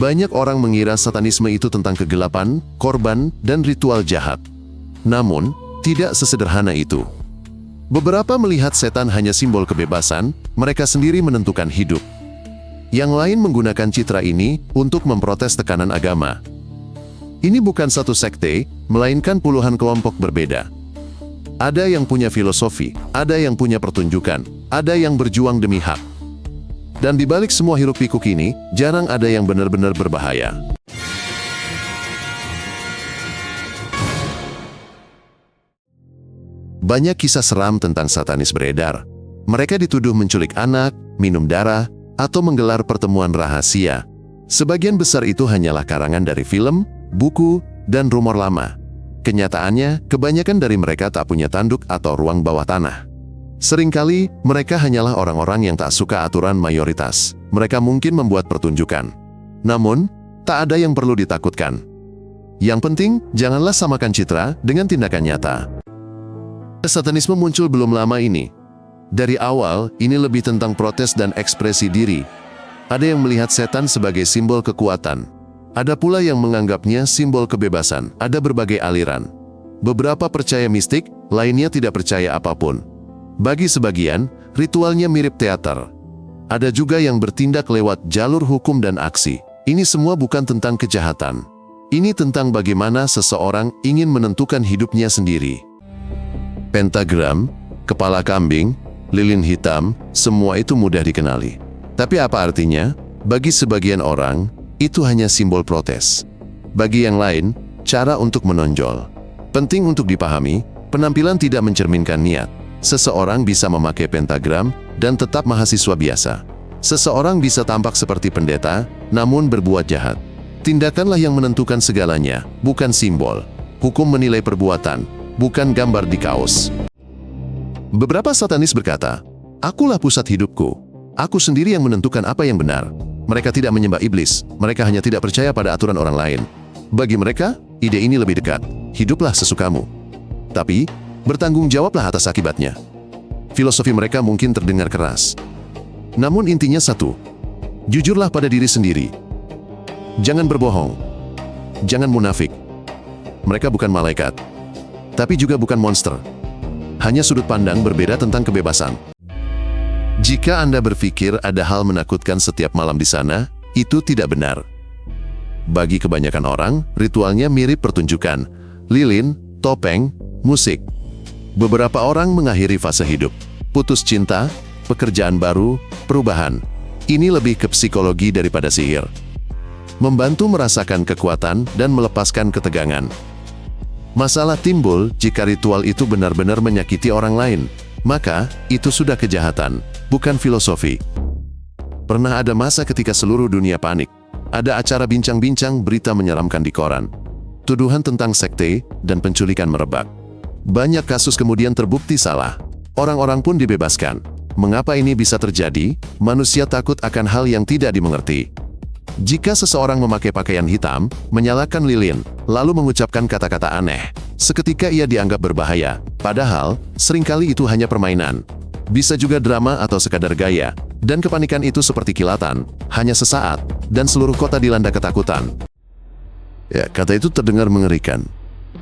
Banyak orang mengira satanisme itu tentang kegelapan, korban, dan ritual jahat. Namun, tidak sesederhana itu. Beberapa melihat setan hanya simbol kebebasan, mereka sendiri menentukan hidup. Yang lain menggunakan citra ini untuk memprotes tekanan agama. Ini bukan satu sekte, melainkan puluhan kelompok berbeda. Ada yang punya filosofi, ada yang punya pertunjukan, ada yang berjuang demi hak. Dan di balik semua hiruk-pikuk ini, jarang ada yang benar-benar berbahaya. Banyak kisah seram tentang satanis beredar. Mereka dituduh menculik anak, minum darah, atau menggelar pertemuan rahasia. Sebagian besar itu hanyalah karangan dari film, buku, dan rumor lama. Kenyataannya, kebanyakan dari mereka tak punya tanduk atau ruang bawah tanah. Seringkali, mereka hanyalah orang-orang yang tak suka aturan mayoritas. Mereka mungkin membuat pertunjukan. Namun, tak ada yang perlu ditakutkan. Yang penting, janganlah samakan citra dengan tindakan nyata. Satanisme muncul belum lama ini. Dari awal, ini lebih tentang protes dan ekspresi diri. Ada yang melihat setan sebagai simbol kekuatan. Ada pula yang menganggapnya simbol kebebasan. Ada berbagai aliran. Beberapa percaya mistik, lainnya tidak percaya apapun. Bagi sebagian, ritualnya mirip teater. Ada juga yang bertindak lewat jalur hukum dan aksi. Ini semua bukan tentang kejahatan. Ini tentang bagaimana seseorang ingin menentukan hidupnya sendiri. Pentagram, kepala kambing, lilin hitam, semua itu mudah dikenali. Tapi apa artinya? Bagi sebagian orang, itu hanya simbol protes. Bagi yang lain, cara untuk menonjol. Penting untuk dipahami, penampilan tidak mencerminkan niat. Seseorang bisa memakai pentagram dan tetap mahasiswa biasa. Seseorang bisa tampak seperti pendeta, namun berbuat jahat. Tindakanlah yang menentukan segalanya, bukan simbol. Hukum menilai perbuatan, bukan gambar di kaos. Beberapa satanis berkata, "Akulah pusat hidupku. Aku sendiri yang menentukan apa yang benar." Mereka tidak menyembah iblis, mereka hanya tidak percaya pada aturan orang lain. Bagi mereka, ide ini lebih dekat. Hiduplah sesukamu. Tapi, bertanggung jawablah atas akibatnya. Filosofi mereka mungkin terdengar keras. Namun intinya satu, jujurlah pada diri sendiri. Jangan berbohong. Jangan munafik. Mereka bukan malaikat, tapi juga bukan monster. Hanya sudut pandang berbeda tentang kebebasan. Jika Anda berpikir ada hal menakutkan setiap malam di sana, itu tidak benar. Bagi kebanyakan orang, ritualnya mirip pertunjukan, lilin, topeng, musik. Beberapa orang mengakhiri fase hidup, putus cinta, pekerjaan baru, perubahan. Ini lebih ke psikologi daripada sihir. Membantu merasakan kekuatan dan melepaskan ketegangan. Masalah timbul jika ritual itu benar-benar menyakiti orang lain. Maka, itu sudah kejahatan, bukan filosofi. Pernah ada masa ketika seluruh dunia panik. Ada acara bincang-bincang berita menyeramkan di koran. Tuduhan tentang sekte dan penculikan merebak. Banyak kasus kemudian terbukti salah. Orang-orang pun dibebaskan. Mengapa ini bisa terjadi? Manusia takut akan hal yang tidak dimengerti. Jika seseorang memakai pakaian hitam, menyalakan lilin, lalu mengucapkan kata-kata aneh, seketika ia dianggap berbahaya. Padahal, seringkali itu hanya permainan. Bisa juga drama atau sekadar gaya. Dan kepanikan itu seperti kilatan, hanya sesaat, dan seluruh kota dilanda ketakutan. Ya, kata itu terdengar mengerikan.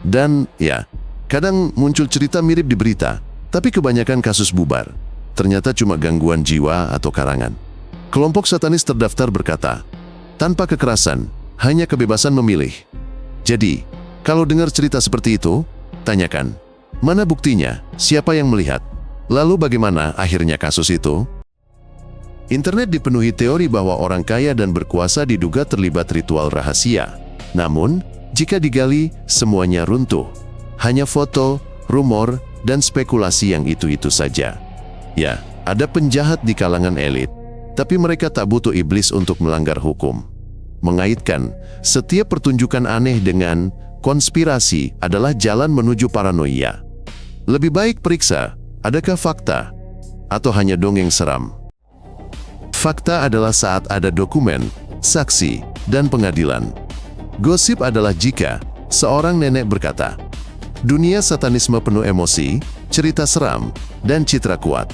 Dan, ya, kadang muncul cerita mirip di berita, tapi kebanyakan kasus bubar. Ternyata cuma gangguan jiwa atau karangan. Kelompok satanis terdaftar berkata, tanpa kekerasan, hanya kebebasan memilih. Jadi, kalau dengar cerita seperti itu, tanyakan, mana buktinya, siapa yang melihat? Lalu bagaimana akhirnya kasus itu? Internet dipenuhi teori bahwa orang kaya dan berkuasa diduga terlibat ritual rahasia. Namun, jika digali, semuanya runtuh. Hanya foto, rumor, dan spekulasi yang itu-itu saja. Ya, ada penjahat di kalangan elit, tapi mereka tak butuh iblis untuk melanggar hukum. Mengaitkan setiap pertunjukan aneh dengan konspirasi adalah jalan menuju paranoia. Lebih baik periksa, adakah fakta, atau hanya dongeng seram. Fakta adalah saat ada dokumen, saksi, dan pengadilan. Gosip adalah jika seorang nenek berkata, dunia satanisme penuh emosi, cerita seram, dan citra kuat.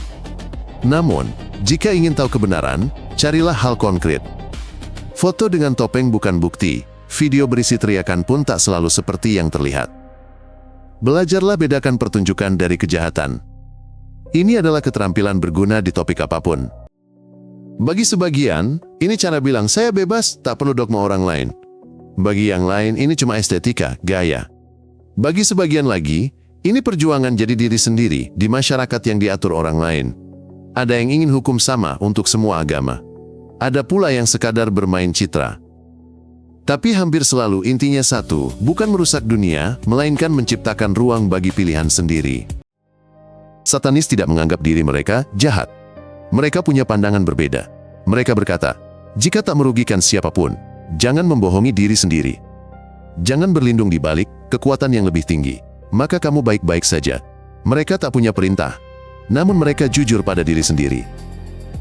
Namun, jika ingin tahu kebenaran, carilah hal konkret. Foto dengan topeng bukan bukti, video berisi teriakan pun tak selalu seperti yang terlihat. Belajarlah bedakan pertunjukan dari kejahatan. Ini adalah keterampilan berguna di topik apapun. Bagi sebagian, ini cara bilang saya bebas, tak perlu dogma orang lain. Bagi yang lain, ini cuma estetika, gaya. Bagi sebagian lagi, ini perjuangan jadi diri sendiri di masyarakat yang diatur orang lain. Ada yang ingin hukum sama untuk semua agama. Ada pula yang sekadar bermain citra. Tapi hampir selalu intinya satu, bukan merusak dunia, melainkan menciptakan ruang bagi pilihan sendiri. Satanis tidak menganggap diri mereka jahat. Mereka punya pandangan berbeda. Mereka berkata, jika tak merugikan siapapun, jangan membohongi diri sendiri. Jangan berlindung di balik kekuatan yang lebih tinggi, maka kamu baik-baik saja. Mereka tak punya perintah, namun mereka jujur pada diri sendiri.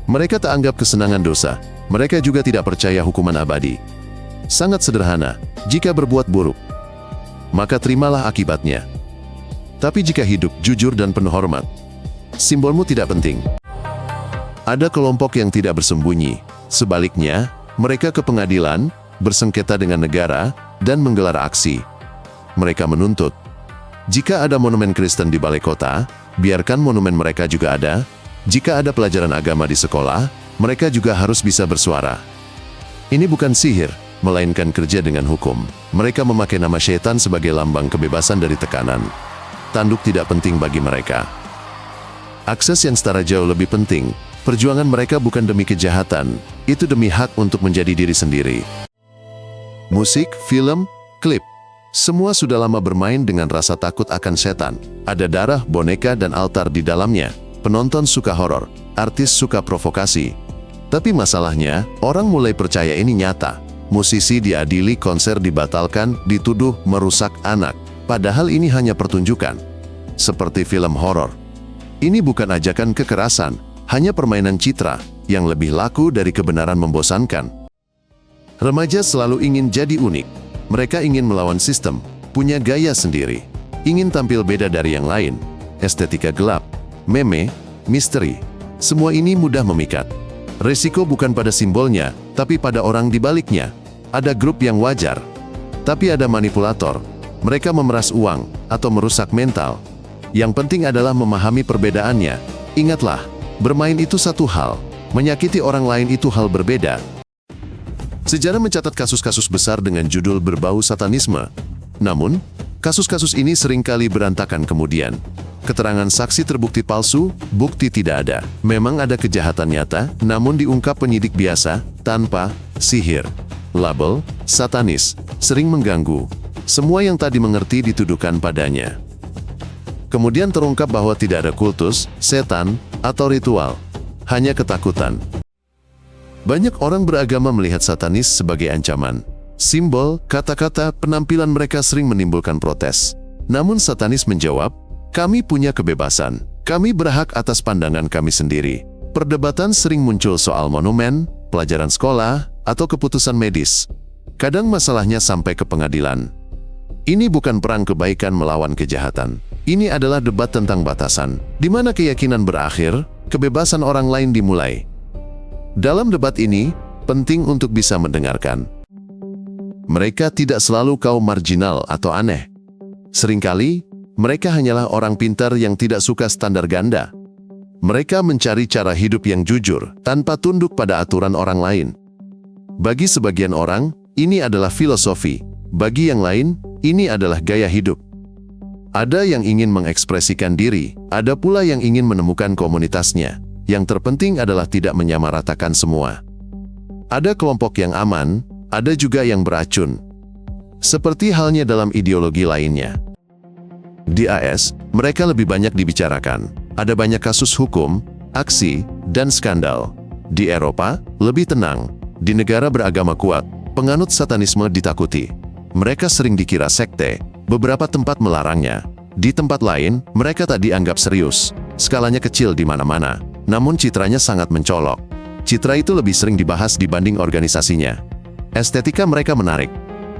Mereka tak anggap kesenangan dosa, mereka juga tidak percaya hukuman abadi. Sangat sederhana, jika berbuat buruk, maka terimalah akibatnya. Tapi jika hidup jujur dan penuh hormat, simbolmu tidak penting. Ada kelompok yang tidak bersembunyi, sebaliknya, mereka ke pengadilan, bersengketa dengan negara, dan menggelar aksi. Mereka menuntut, jika ada monumen Kristen di balai kota, biarkan monumen mereka juga ada. Jika ada pelajaran agama di sekolah, mereka juga harus bisa bersuara. Ini bukan sihir, melainkan kerja dengan hukum. Mereka memakai nama syaitan sebagai lambang kebebasan dari tekanan. Tanduk tidak penting bagi mereka. Akses yang setara jauh lebih penting. Perjuangan mereka bukan demi kejahatan, itu demi hak untuk menjadi diri sendiri. Musik, film, klip, semua sudah lama bermain dengan rasa takut akan setan. Ada darah, boneka, dan altar di dalamnya. Penonton suka horor, artis suka provokasi. Tapi masalahnya, orang mulai percaya ini nyata. Musisi diadili, konser dibatalkan, dituduh merusak anak. Padahal ini hanya pertunjukan. Seperti film horor. Ini bukan ajakan kekerasan, hanya permainan citra yang lebih laku dari kebenaran membosankan. Remaja selalu ingin jadi unik. Mereka ingin melawan sistem, punya gaya sendiri. Ingin tampil beda dari yang lain. Estetika gelap, meme, misteri. Semua ini mudah memikat. Resiko bukan pada simbolnya, tapi pada orang di baliknya. Ada grup yang wajar, tapi ada manipulator. Mereka memeras uang atau merusak mental. Yang penting adalah memahami perbedaannya. Ingatlah, bermain itu satu hal, menyakiti orang lain itu hal berbeda. Sejarah mencatat kasus-kasus besar dengan judul berbau satanisme. Namun, kasus-kasus ini seringkali berantakan kemudian. Keterangan saksi terbukti palsu, bukti tidak ada. Memang ada kejahatan nyata, namun diungkap penyidik biasa, tanpa sihir. Label, satanis, sering mengganggu. Semua yang tadi mengerti dituduhkan padanya. Kemudian terungkap bahwa tidak ada kultus, setan, atau ritual. Hanya ketakutan. Banyak orang beragama melihat satanis sebagai ancaman. Simbol, kata-kata, penampilan mereka sering menimbulkan protes. Namun satanis menjawab, kami punya kebebasan. Kami berhak atas pandangan kami sendiri. Perdebatan sering muncul soal monumen, pelajaran sekolah, atau keputusan medis. Kadang masalahnya sampai ke pengadilan. Ini bukan perang kebaikan melawan kejahatan. Ini adalah debat tentang batasan, di mana keyakinan berakhir, kebebasan orang lain dimulai. Dalam debat ini, penting untuk bisa mendengarkan. Mereka tidak selalu kaum marginal atau aneh. Seringkali, mereka hanyalah orang pintar yang tidak suka standar ganda. Mereka mencari cara hidup yang jujur, tanpa tunduk pada aturan orang lain. Bagi sebagian orang, ini adalah filosofi. Bagi yang lain, ini adalah gaya hidup. Ada yang ingin mengekspresikan diri, ada pula yang ingin menemukan komunitasnya. Yang terpenting adalah tidak menyamaratakan semua. Ada kelompok yang aman, ada juga yang beracun. Seperti halnya dalam ideologi lainnya. Di AS, mereka lebih banyak dibicarakan. Ada banyak kasus hukum, aksi, dan skandal. Di Eropa, lebih tenang. Di negara beragama kuat, penganut satanisme ditakuti. Mereka sering dikira sekte, beberapa tempat melarangnya. Di tempat lain, mereka tak dianggap serius. Skalanya kecil di mana-mana, namun citranya sangat mencolok. Citra itu lebih sering dibahas dibanding organisasinya. Estetika mereka menarik.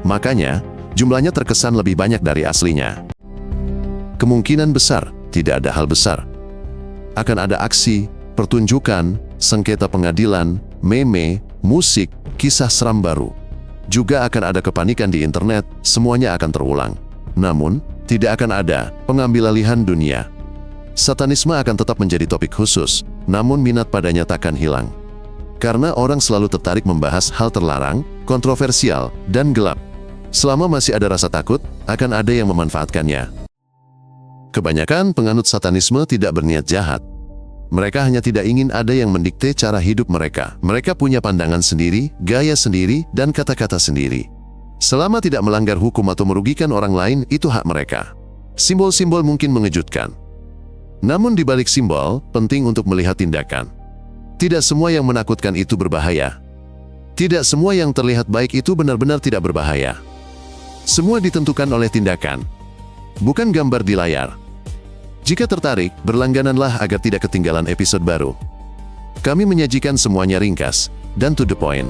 Makanya, jumlahnya terkesan lebih banyak dari aslinya. Kemungkinan besar, tidak ada hal besar. Akan ada aksi, pertunjukan, sengketa pengadilan, meme, musik, kisah seram baru. Juga akan ada kepanikan di internet, semuanya akan terulang. Namun, tidak akan ada pengambilalihan dunia. Satanisme akan tetap menjadi topik khusus, namun minat padanya takkan hilang. Karena orang selalu tertarik membahas hal terlarang, kontroversial, dan gelap. Selama masih ada rasa takut, akan ada yang memanfaatkannya. Kebanyakan penganut satanisme tidak berniat jahat. Mereka hanya tidak ingin ada yang mendikte cara hidup mereka. Mereka punya pandangan sendiri, gaya sendiri, dan kata-kata sendiri. Selama tidak melanggar hukum atau merugikan orang lain, itu hak mereka. Simbol-simbol mungkin mengejutkan. Namun di balik simbol, penting untuk melihat tindakan. Tidak semua yang menakutkan itu berbahaya. Tidak semua yang terlihat baik itu benar-benar tidak berbahaya. Semua ditentukan oleh tindakan, bukan gambar di layar. Jika tertarik, berlanggananlah agar tidak ketinggalan episode baru. Kami menyajikan semuanya ringkas dan to the point.